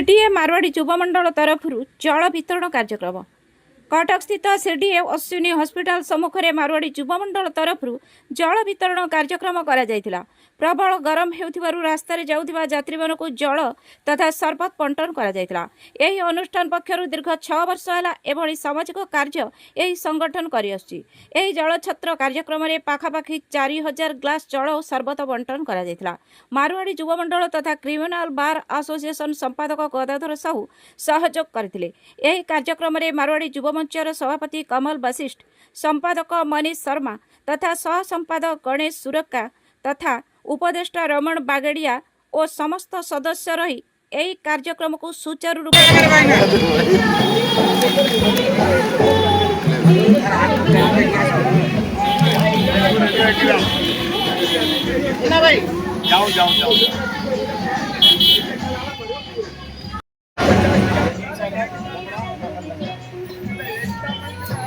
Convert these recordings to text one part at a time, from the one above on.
CDA Marwari युवमंडल तरफ जल वितरण कार्यक्रम कटक स्थित सीडीए अश्विनी हॉस्पिटल सम्मुख में मारवाड़ी युवमंडल तरफ जल वितरण कार्यक्रम करा जायतिला। प्रबल गरम हेउथिबारु रास्तार जाउथिबा यात्री मानकु जल तथा सरबत बंटन करा जायतिला। एही अनुष्ठान पक्षरु दीर्घ 6 वर्ष होला एभली सामाजिक कार्य एही संगठन करि आछि। एही जल छत्र कार्यक्रम रे पाखापाखि 4000 ग्लास जल और सरबत बंटन करा जायतिला। मारवाड़ी युवमंडल तथा क्रिमिनाल बार एसोसिएशन संपादक गदाधर साहू सहयोग करथिले। एही कार्यक्रम रे मारवाड़ी युवमंचर सभापति कमल वशिष्ठ, संपादक मनीष शर्मा तथा सह संपादक गणेश सुरक्का तथा उपदेष्टा रमण बागड़िया और समस्त सदस्य रही एही कार्यक्रम को सुचारू रूप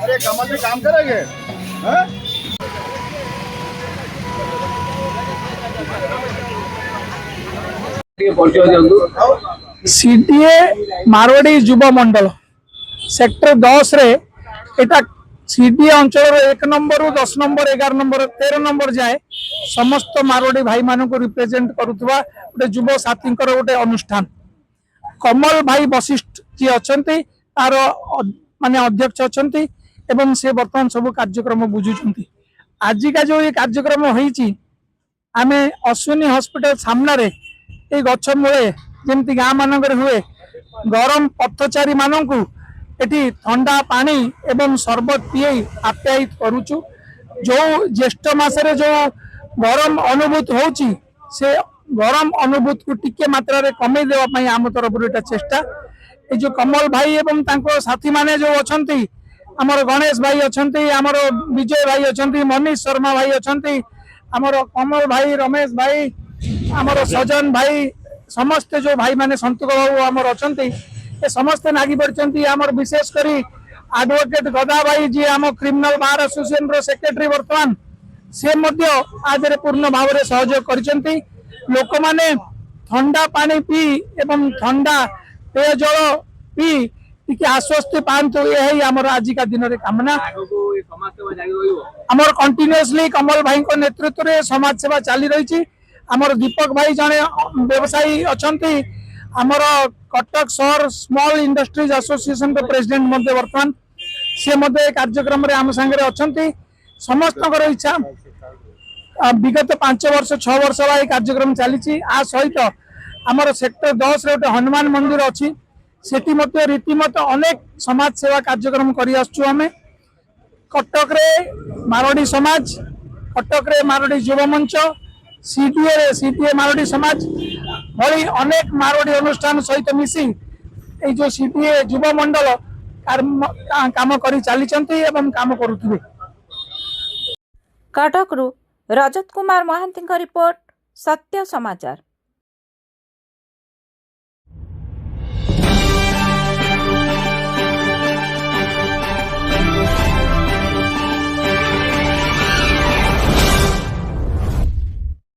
अरे कमल में काम करेंगे सीडीए मारवाड़ी युवा मंडल सेक्टर 10 रे एटा सीडीए अंचल 1 नंबर 10 नंबर 11 नंबर 13 नंबर जाए समस्त मारवाड़ी भाई मान को रिप्रेजेंट करुवा गोटे युव साथी गोटे अनुष्ठान। कमल भाई वशिष्ठ जी अच्छा तार माने अध्यक्ष अच्छा एवं से बर्तमान सब कार्यक्रम बुझुंट। आजिका जो ये कार्यक्रम होईची आमे अश्विनी हॉस्पिटल सामना रे ए गछ मूले जमती गाँ मानक हुए गरम पथचारी मानू एटी ठंडा पानी एवं सरबत पीए आप्यायित करुचु। जो ज्येष्ठ मासरे जो गरम अनुभूत होची से गरम अनुभूत को टिके मात्रा रे कमे देवा पई आम तरफ एटा चेष्टा। ए जो कमल भाई एवं तांको साथी माने जो अछंती हमर गणेश भाई अछंती हमर विजय भाई अछंती मनीष शर्मा भाई अछंती हमर कमल भाई रमेश भाई हमर सजन भाई समस्त जो भाई माने संतोष बाबू हमर अछंती ए समस्त नागी पड़चंती। हमर विशेष करी एडवोकेट गदा भाई जी हम क्रिमिनल बार एसोसिएशन रो सेक्रेटरी वर्तमान से मध्य आज रे पूर्ण भाव रे सहयोग करचंती। लोक माने ठंडा पानी पी एवं ठंडा पेय जल पी टिके आश्वस्ति पांतु यही हमर आजिका दिन रे कामना। हमर कंटिन्यूअसली कमल भाई को नेतृत्व रे समाज सेवा चली रही। हमर दीपक भाई जने व्यवसायी अछंती हमर कटक शहर स्मॉल इंडस्ट्रीज एसोसिएशन के प्रेसिडेंट मध्य वर्तमान से मध्य कार्यक्रम रे हम संगे अछंती। समस्त इच्छा विगत 5 वर्ष 6 वर्ष वाला कार्यक्रम चली। आ सहित हमर सेक्टर 10 रे हनुमान मंदिर अच्छी सेठी मध्य रीतिमत अनेक समाज सेवा कार्यक्रम करि आछू। हमें कटक रे मारवाड़ी समाज, कटक रे मारवाड़ी युवा मंच, सीडीए मारवाड़ी समाज भली अनेक मारवाड़ी अनुष्ठान सहित मिसी ए जो सीडीए युवा मंडल काम करी चली एवं काम करुथिबे। कटक रु रजत कुमार महांती रिपोर्ट, सत्य समाचार।